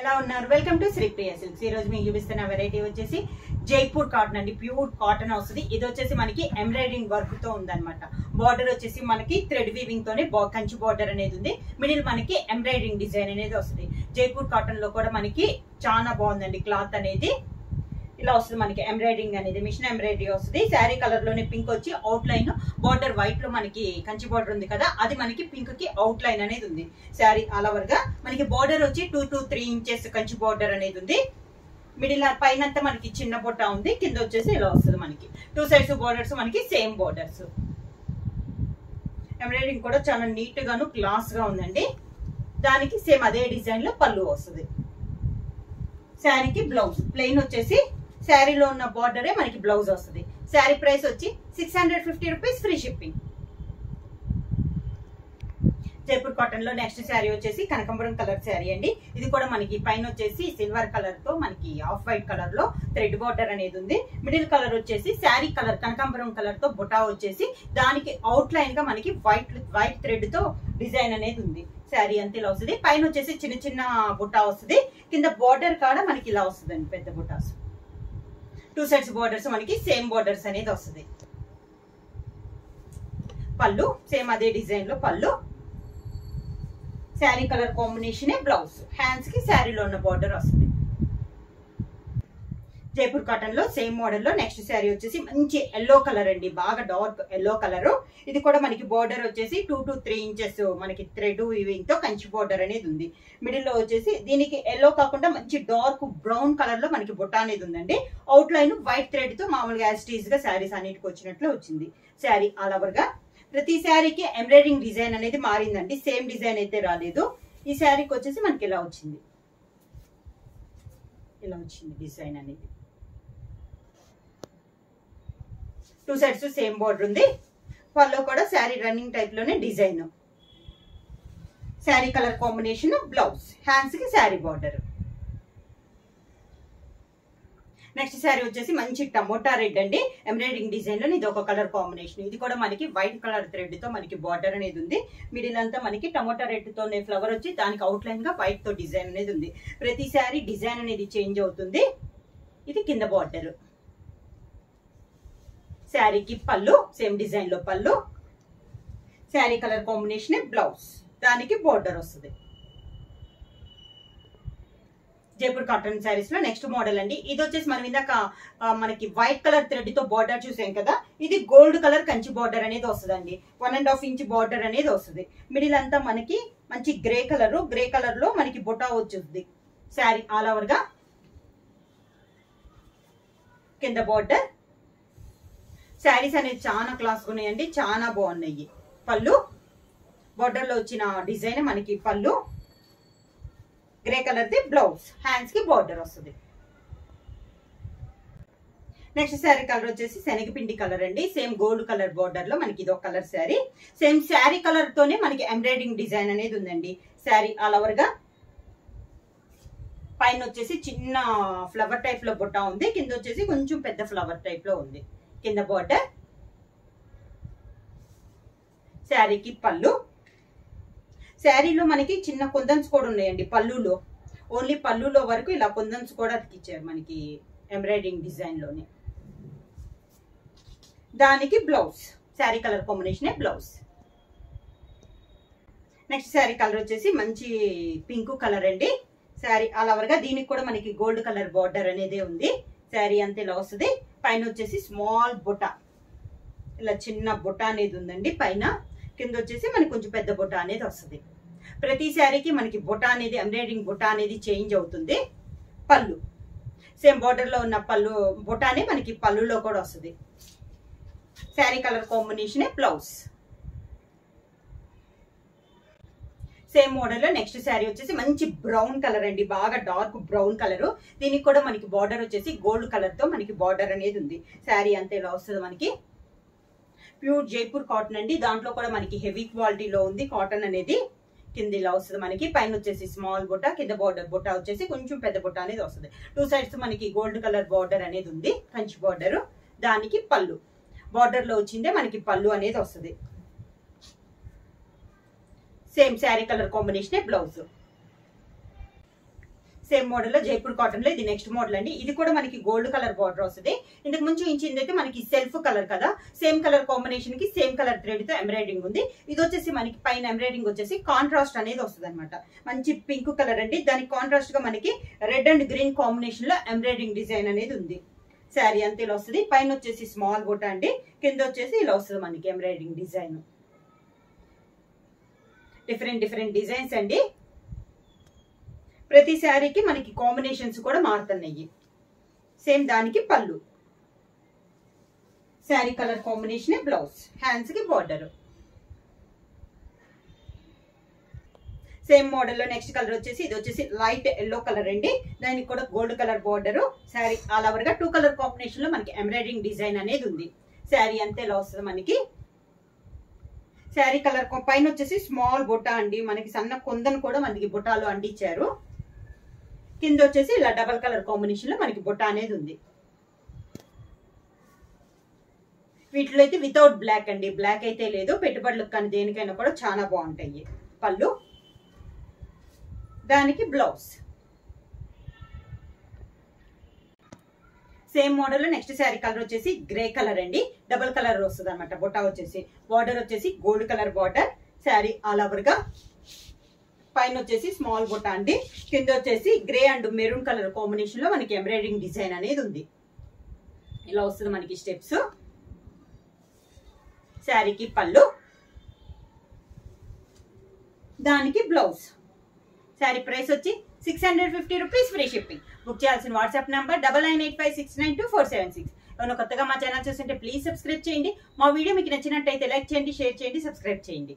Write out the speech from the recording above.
ఎలా ఉన్నారు? Welcome to Sripriya silks. ఈ రోజు మీకు చూపిస్తున్న వెరైటీ వచ్చేసి జైపూర్ కాటన్ అండి. ప్యూర్ కాటన్ వస్తుంది. ఇది వచ్చేసి మనకి ఎంబ్రాయిడరింగ్ వర్క్ తో ఉందన్నమాట. బార్డర్ వచ్చేసి మనకి థ్రెడ్ వీవింగ్ తోనే కంచి బార్డర్ అనేది ఉంది. మిడిల్ మనకి ఎంబ్రాయిడరింగ్ డిజైన్ అనేది వస్తుంది. జైపూర్ కాటన్ లో కూడా మనకి చాలా బాగుందండి. క్లాత్ అనేది ఇలా వస్తుంది. మనకి ఎంబ్రాయిడరింగ్ అనేది మిషన్ ఎంబ్రాయిడరీ వస్తుంది. శారీ కలర్ లోనే పింక్ వచ్చి అవుట్ లైన్, బార్డర్ వైట్ లో మనకి కంచి బార్డర్ ఉంది కదా, అది మనకి పింక్ కి అవుట్ లైన్ అనేది ఉంది. శారీ ఆల్ ఓవర్ గా మనకి బార్డర్ వచ్చి 2 to 3 ఇంచెస్ కంచి బార్డర్ అనేది ఉంది. మిడిల్ పైన అంతా మనకి చిన్న బొట్ట ఉంది. కింద వచ్చేసి ఇలా వస్తుంది. మనకి 2 సైడ్స్ బార్డర్స్ మనకి సేమ్ బార్డర్స్. ఎంబ్రాయిడరింగ్ కూడా చాలా నీట్ గాను క్లాస్ గా ఉందండి. దానికి సేమ్ అదే డిజైన్ లో పళ్ళు వస్తుంది. శారీకి బ్లౌజ్ ప్లెయిన్ వచ్చేసి శారీలో ఉన్న బార్డరే మనకి బ్లౌజ్ వస్తుంది. శారీ ప్రైస్ వచ్చి 650 rupees, free shipping. Jaipur cotton లో నెక్స్ట్ శారీ వచ్చేసి కనకాంబరం కలర్ శారీ అండి. ఇది కూడా మనకి పైన వచ్చేసి సిల్వర్ కలర్ తో మనకి ఆఫ్ వైట్ కలర్ లో థ్రెడ్ బార్డర్ అనేది ఉంది. మిడిల్ కలర్ వచ్చేసి శారీ కలర్ కనకాంబరం కలర్ తో బుటా వచ్చేసి దానికి అవుట్ లైన్ గా మనకి వైట్ థ్రెడ్ తో డిజైన్ అనేది ఉంది. శారీ అంతా ఇలా వస్తుంది. పైన వచ్చేసి చిన్న చిన్న బుటా వస్తుంది. కింద బార్డర్ కాడ మనకి ఇలా వస్తుంది అండి, పెద్ద బుటాస్. 2 సైడ్స్ బార్డర్స్ మనకి సేమ్ బార్డర్స్ అనేది వస్తుంది. పళ్ళు సేమ్ అదే డిజైన్ లో పళ్ళు. Sari colour combination blouse. Hands కి శారీలో ఉన్న బార్డర్ వస్తుంది. జైపూర్ కాటన్ లో సేమ్ మోడల్ లో నెక్స్ట్ శారీ వచ్చేసి మంచి ఎల్లో కలర్ అండి. బాగా డార్క్ ఎల్లో కలర్. ఇది కూడా మనకి బార్డర్ వచ్చేసి 2 to 3 ఇంచెస్ మనకి థ్రెడ్ వీవింగ్ తో కంచి బార్డర్ అనేది ఉంది. మిడిల్ లో వచ్చేసి దీనికి ఎల్లో కాకుండా మంచి డార్క్ బ్రౌన్ కలర్ లో మనకి బుట్ట అనేది ఉందండి. అవుట్ లైన్ వైట్ థ్రెడ్ తో మామూలుగా యాస్టీజ్ గా శారీస్ అన్నిటికి వచ్చినట్లు వచ్చింది. శారీ ఆల్ ఓవర్ గా ప్రతి శారీకి ఎంబ్రాయిడరింగ్ డిజైన్ అనేది మారిందండి. సేమ్ డిజైన్ అయితే రాలేదు. ఈ శారీకి వచ్చేసి మనకి ఇలా వచ్చింది. ఇలా వచ్చింది డిజైన్ అనేది. 2 సైడ్స్ సేమ్ బార్డర్ ఉంది. పళ్ళు కూడా శారీ రన్నింగ్ టైప్ లోనే design. Sari colour combination blouse. Hands కి శారీ బార్డర్. నెక్స్ట్ శారీ వచ్చేసి మంచి టమోటా రెడ్ అండి. ఎంబ్రాయిడరింగ్ డిజైన్ లో ఇది ఒక కలర్ కాంబినేషన్. ఇది కూడా మనకి వైట్ కలర్ థ్రెడ్ తో మనకి బార్డర్ అనేది ఉంది. మిడిల్ అంతా మనకి టమోటా రెడ్ తోనే ఫ్లవర్ వచ్చి దానికి అవుట్ లైన్ గా వైట్ తో డిజైన్ అనేది ఉంది. ప్రతి శారీ డిజైన్ అనేది చేంజ్ అవుతుంది. ఇది కింద బార్డర్. శారీకి పళ్ళు సేమ్ డిజైన్ లో పళ్ళు. Sari colour combination blouse. దానికి బార్డర్ వస్తుంది. జైపూర్ కాటన్ శారీస్ లో నెక్స్ట్ మోడల్ అండి. ఇది వచ్చేసి మనం ఇందాక మనకి వైట్ కలర్ థ్రెడ్ తో బార్డర్ చూసాం కదా, ఇది గోల్డ్ కలర్ కంచి బార్డర్ అనేది వస్తుందండి. 1.5 ఇంచ్ బార్డర్ అనేది వస్తుంది. మిడిల్ అంతా మనకి మంచి గ్రే కలర్ లో మనకి బొటా వచ్చుద్ది. శారీ ఆల్ ఓవర్ గా కింద బార్డర్. శారీస్ అనేది చాలా క్లాస్ ఉన్నాయండి, చాలా బాగున్నాయి. పళ్ళు బార్డర్ లో వచ్చిన డిజైన్ మనకి పళ్ళు. Grey colour the blouse. Hands కి బార్డర్ వస్తుంది. నెక్స్ట్ శారీ కలర్ వచ్చేసి శనగపిండి కలర్ అండి. సేమ్ గోల్డ్ కలర్ బార్డర్ లో మనకి ఇది ఒక colour sari. Same sari colour తోనే మనకి ఎంబ్రాయిడరింగ్ డిజైన్ అనేది ఉందండి. శారీ ఆల్ ఓవర్ గా పైన వచ్చేసి చిన్న ఫ్లవర్ టైప్ లో బుట్ట ఉంది. కింద వచ్చేసి కొంచెం పెద్ద ఫ్లవర్ టైప్ లో ఉంది. కింద బార్డర్. శారీకి పళ్ళు. శారీలో మనకి చిన్న కుందన్స్ కూడా ఉన్నాయండి పళ్ళులో. ఓన్లీ పళ్ళులో వరకు ఇలా కుందన్స్ కూడా అతికిచ్చారు మనకి ఎంబ్రాయిడరింగ్ డిజైన్ లోనే. దానికి blouse. Sari colour combination blouse. Next sari colour వచ్చేసి మంచి పింక్ కలర్ అండి. శారీ ఆల్ ఓవర్ గా దీనికి కూడా మనకి గోల్డ్ కలర్ బార్డర్ అనేది ఉంది. శారీ అంతా ఇలా వస్తుంది. పైన వచ్చేసి స్మాల్ బుట్ట, ఇలా చిన్న బుట్ట అనేది ఉందండి పైన. కింద వచ్చేసి మనకి కొంచెం పెద్ద బుట్ట అనేది వస్తుంది. ప్రతి శారీకి మనకి బుట్ట అనేది ఎంబ్రాయిడరింగ్ బుట్ట అనేది చేంజ్ అవుతుంది. పళ్ళు సేమ్ బార్డర్ లో ఉన్న పళ్ళు బుట్టానే మనకి పళ్ళులో కూడా వస్తుంది. Sari colour combination blouse. Same model లో నెక్స్ట్ శారీ వచ్చేసి మంచి బ్రౌన్ కలర్ అండి. బాగా డార్క్ బ్రౌన్ కలర్. దీనికి కూడా మనకి బార్డర్ వచ్చేసి గోల్డ్ కలర్ తో మనకి బార్డర్ అనేది ఉంది. శారీ అంతా ఇలా వస్తుంది. మనకి ప్యూర్ జైపూర్ కాటన్ అండి. దాంట్లో కూడా మనకి హెవీ క్వాలిటీలో ఉంది కాటన్ అనేది. కింద ఇలా వస్తుంది మనకి. పైన వచ్చేసి స్మాల్ బుట్ట, కింద బార్డర్ బుట్ట వచ్చేసి కొంచెం పెద్ద బుట్ట అనేది వస్తుంది. 2 సైడ్స్ మనకి గోల్డ్ కలర్ బార్డర్ అనేది ఉంది, కంచి బార్డర్. దానికి పళ్ళు. బార్డర్ లో వచ్చిందే మనకి పళ్ళు అనేది వస్తుంది. Same sari colour combination blouse. Same model లో జైపూర్ కాటన్ లో ఇది నెక్స్ట్ మోడల్ అండి. ఇది కూడా మనకి గోల్డ్ కలర్ బార్డర్ వస్తుంది. ఇంతకు ముందు ఇచ్చింది అయితే మనకి సెల్ఫ్ కలర్ కదా, సేమ్ కలర్ కాంబినేషన్ కి సేమ్ కలర్ థ్రెడ్ తో ఎంబ్రాయిడింగ్ ఉంది. ఇది వచ్చేసి మనకి పైన ఎంబ్రాయిడింగ్ వచ్చేసి కాంట్రాస్ట్ అనేది వస్తుంది అనమాట. మంచి పింక్ కలర్ అండి. దానికి కాంట్రాస్ట్ గా మనకి రెడ్ అండ్ గ్రీన్ కాంబినేషన్ లో ఎంబ్రాయిడింగ్ డిజైన్ అనేది ఉంది. శారీ అంతా ఇలా వస్తుంది. పైన వచ్చేసి స్మాల్ బుట్ట అండి, కింద వచ్చేసి ఇలా వస్తుంది మనకి ఎంబ్రాయిడింగ్ డిజైన్. డిఫరెంట్ డిజైన్స్ అండి. ప్రతి శారీకి మనకి కాంబినేషన్స్ కూడా మారుతున్నాయి. సేమ్ దానికి పళ్ళు, sari colour combination, blouse, hands కి బార్డర్. సేమ్ మోడల్ లో నెక్స్ట్ కలర్ వచ్చేసి ఇది వచ్చేసి లైట్ ఎల్లో కలర్ అండి. దానికి కూడా gold colour border. Sari all over గా 2 కలర్ కాంబినేషన్ లో మనకి ఎంబ్రాయిడింగ్ డిజైన్ అనేది ఉంది. శారీ అంతే ఇలా వస్తుంది మనకి. శారీ కలర్ పైన వచ్చేసి స్మాల్ బుట్ట అండి, మనకి సన్న కొందను కూడా మనకి బుట్టాలు అంటించారు. కింద వచ్చేసి ఇలా డబల్ కలర్ కాంబినేషన్ లో మనకి బుట్ట అనేది ఉంది. వీటిలో అయితే వితౌట్ బ్లాక్ అండి, బ్లాక్ అయితే లేదు. పెట్టుబడులకు కానీ దేనికైనా కూడా చాలా బాగుంటాయి. పళ్ళు, దానికి బ్లౌజ్. సేమ్ మోడల్ లో నెక్స్ట్ శారీ కలర్ వచ్చేసి గ్రే కలర్ అండి. డబల్ కలర్ వస్తుంది అనమాట. బుట్ట వచ్చేసి బార్డర్ వచ్చేసి gold colour border. Sari all over గా పైన వచ్చేసి స్మాల్ బుట్ట అండి, కింద వచ్చేసి grey and maroon colour combination లో మనకి ఎంబ్రాయిడింగ్ డిజైన్ అనేది ఉంది. ఇలా వస్తుంది మనకి స్టెప్స్. శారీకి పళ్ళు, దానికి బ్లౌజ్. శారీ ప్రైస్ వచ్చి 650 రూపీస్, ఫ్రీ షిప్పింగ్. బుక్ చేయాల్సిన వాట్సాప్ నంబర్ 9985692476. ఎవరైనా కొత్తగా మా ఛానల్ చూస్తుంటే ప్లీజ్ సబ్స్క్రైబ్ చేయండి. మా వీడియో మీకు నచ్చినట్టయితే లైక్ చేయండి, షేర్ చేయండి, సబ్స్క్రైబ్ చేయండి.